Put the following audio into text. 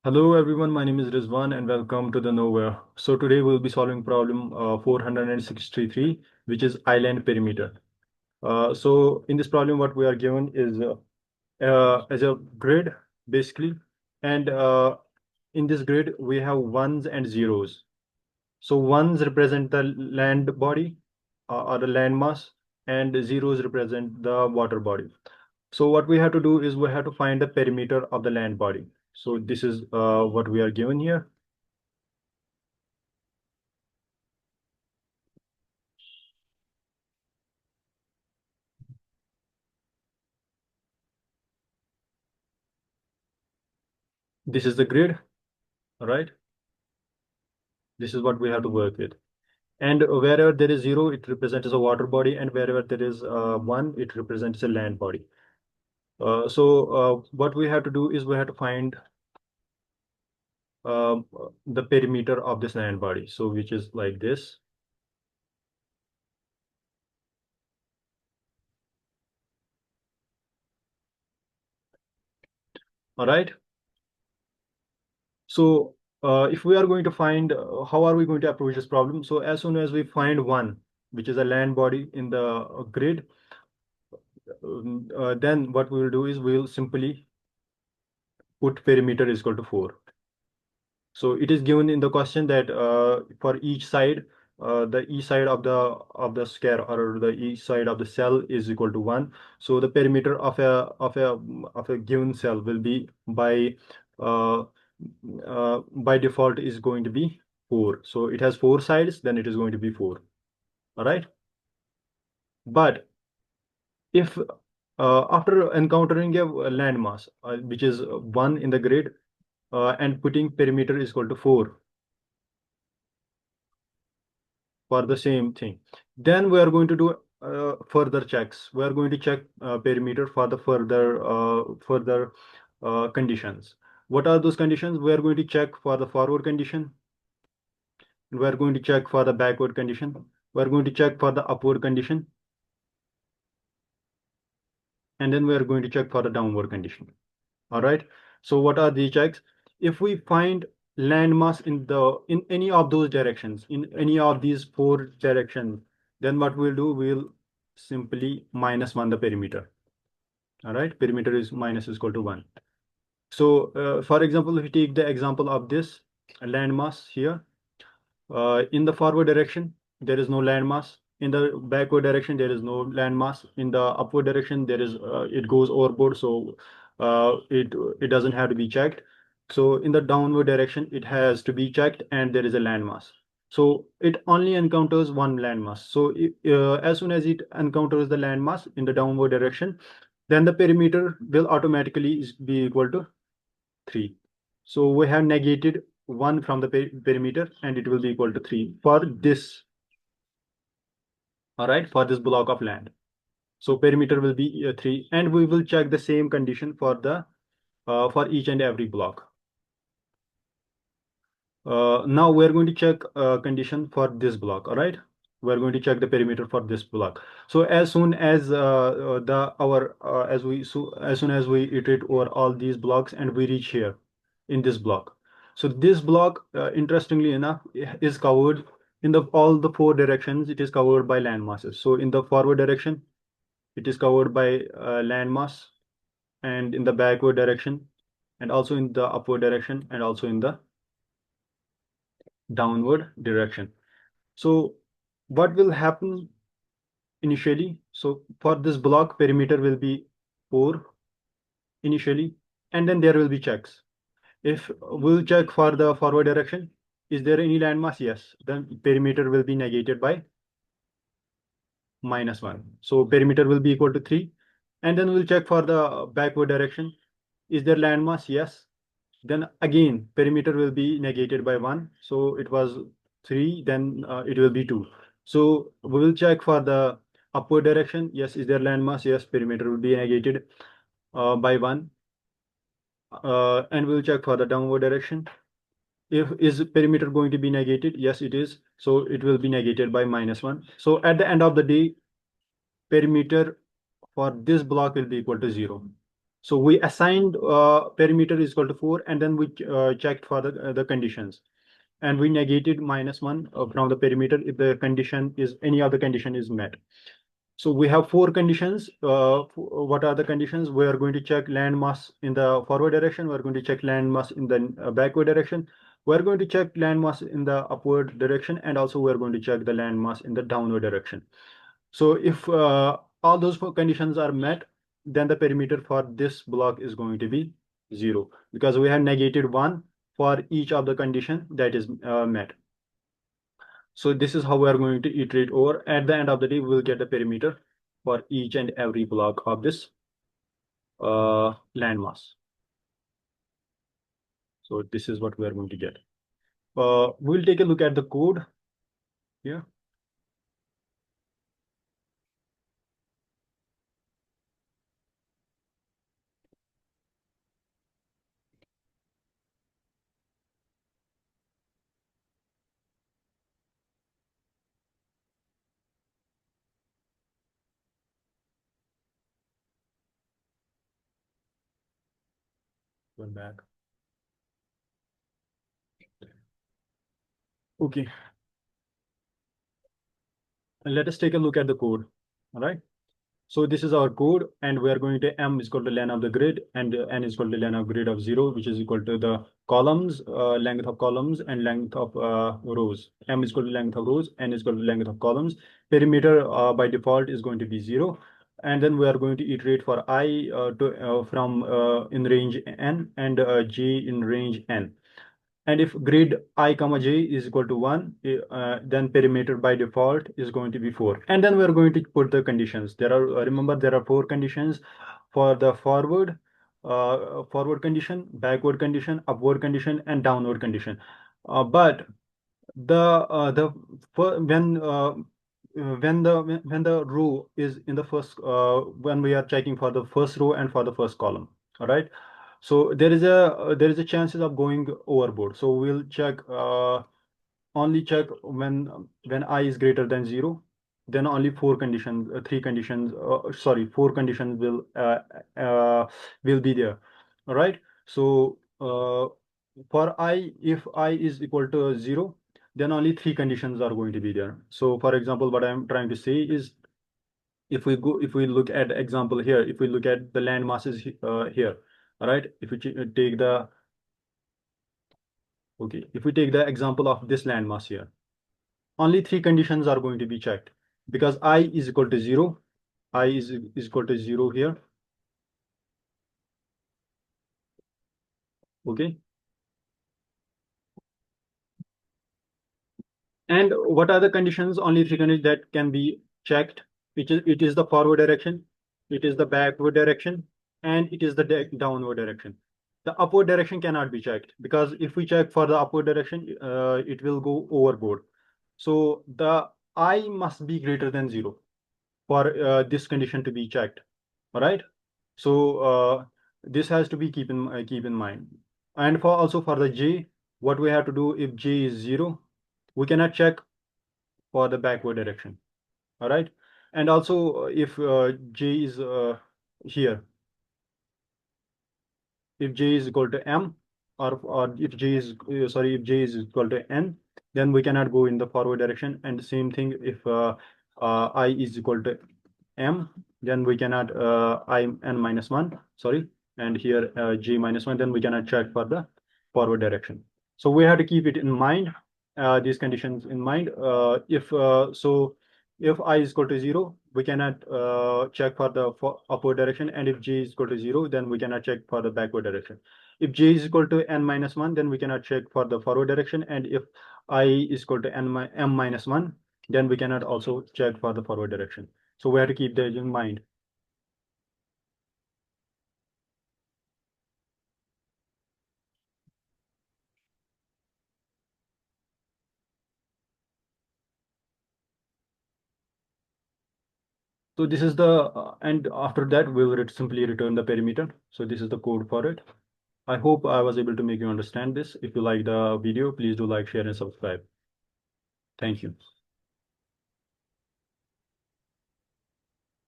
Hello everyone, my name is Rizwan and welcome to the Nowhere. So today we'll be solving problem 463, which is island perimeter. So in this problem, what we are given is as a grid basically, and in this grid we have ones and zeros. So ones represent the land body or the land mass, and zeros represent the water body. So what we have to do is we have to find the perimeter of the land body. So this is what we are given here. This is the grid, right? This is what we have to work with. And wherever there is zero, it represents a water body, and wherever there is one, it represents a land body. So what we have to do is we have to find uh, the perimeter of this land body. So which is like this. All right. So if we are going to find, how are we going to approach this problem? So as soon as we find one, which is a land body in the grid, then what we will do is we will simply put perimeter is equal to 4. So it is given in the question that for each side, the each side of the square or the each side of the cell is equal to 1. So the perimeter of a given cell will be uh, by default is going to be 4. So it has 4 sides, then it is going to be 4. All right. But if after encountering a landmass, which is 1 in the grid, and putting perimeter is equal to 4 for the same thing, then we are going to do further checks. We are going to check perimeter for the further conditions. What are those conditions? We are going to check for the forward condition. We are going to check for the backward condition. We are going to check for the upward condition, and then we are going to check for the downward condition. All right. So what are the checks? If we find landmass in any of those directions, in any of these 4 directions, then what we'll do, we'll simply -1 the perimeter. All right. Perimeter is minus is equal to 1. So for example, if we take the example of this landmass here, in the forward direction, there is no landmass. In the backward direction, there is no landmass. In the upward direction, there is it goes overboard, so it doesn't have to be checked. So in the downward direction, it has to be checked, and there is a landmass. So it only encounters one landmass. So as soon as it encounters the landmass in the downward direction, then the perimeter will automatically be equal to 3. So we have negated 1 from the perimeter, and it will be equal to 3 for this, all right, for this block of land. So perimeter will be 3, and we will check the same condition for the for each and every block. Now we're going to check condition for this block, all right? We're going to check the perimeter for this block. So as soon as as soon as we iterate over all these blocks and we reach here in this block. So this block, interestingly enough, is covered in the all the 4 directions. It is covered by land masses. So in the forward direction, it is covered by land mass, and in the backward direction, and also in the upward direction, and also in the downward direction. So what will happen initially? So for this block, perimeter will be 4 initially, and then there will be checks. If we'll check for the forward direction, is there any landmass? Yes. Then perimeter will be negated by -1. So perimeter will be equal to 3. And then we'll check for the backward direction. Is there landmass? Yes. Then again, perimeter will be negated by 1. So it was 3, then it will be 2. So we will check for the upward direction. Yes, is there landmass? Yes, perimeter will be negated by 1. And we'll check for the downward direction. If is perimeter going to be negated? Yes, it is. So it will be negated by -1. So at the end of the day, perimeter for this block will be equal to 0. So we assigned perimeter is equal to 4, and then we checked for the conditions, and we negated -1 from the perimeter if the condition is any other condition is met. So we have four conditions. What are the conditions? We are going to check land mass in the forward direction. We're going to check land mass in the backward direction. We're going to check land mass in the upward direction, and also we're going to check the land mass in the downward direction. So if all those four conditions are met, then the perimeter for this block is going to be 0, because we have negated 1 for each of the condition that is met. So this is how we are going to iterate over. At the end of the day, we will get the perimeter for each and every block of this landmass. So this is what we are going to get. We'll take a look at the code here. Going back. Okay. And let us take a look at the code. All right. So this is our code, and we are going to m is equal to len of the grid, and n is equal to len of grid of 0, which is equal to the columns, length of columns, and length of rows. M is equal to length of rows, n is equal to length of columns. Perimeter by default is going to be 0, and then we are going to iterate for I from in range n and j in range n. And if grid I comma j is equal to 1, then perimeter by default is going to be 4. And then we're going to put the conditions. There are, remember, there are 4 conditions for the forward condition, backward condition, upward condition, and downward condition. But when the row is in the first, when we are checking for the first row and for the first column, all right. So there is a chances of going overboard. So we'll check only check when I is greater than 0. Then only four conditions, four conditions will be there. All right. So for I, if I is equal to 0, then only three conditions are going to be there. So for example, what I'm trying to say is, if we look at the example here, if we look at the land masses here, all right, if we take the okay, if we take the example of this landmass here, only three conditions are going to be checked, because I is equal to 0, I is equal to 0 here. Okay. And what are the conditions? Only three conditions that can be checked, which is, it is the forward direction, it is the backward direction, and it is the downward direction. The upward direction cannot be checked, because if we check for the upward direction, it will go overboard. So the I must be greater than 0 for this condition to be checked. All right. So this has to be keep in mind. And for also for the j, what we have to do, if j is 0, we cannot check for the backward direction. All right. And also if j is here, if j is equal to m, or if j is if j is equal to n, then we cannot go in the forward direction. And the same thing, if I is equal to m, then we cannot I n minus 1, sorry, and here j minus 1, then we cannot check for the forward direction. So we have to keep it in mind, these conditions in mind. If I is equal to 0, we cannot check for the upward direction, and if j is equal to 0, then we cannot check for the backward direction. If j is equal to n minus 1, then we cannot check for the forward direction, and if I is equal to m minus 1, then we cannot also check for the forward direction. So we have to keep that in mind. So this is the, and after that, we will simply return the perimeter. So this is the code for it. I hope I was able to make you understand this. If you like the video, please do like, share, and subscribe. Thank you.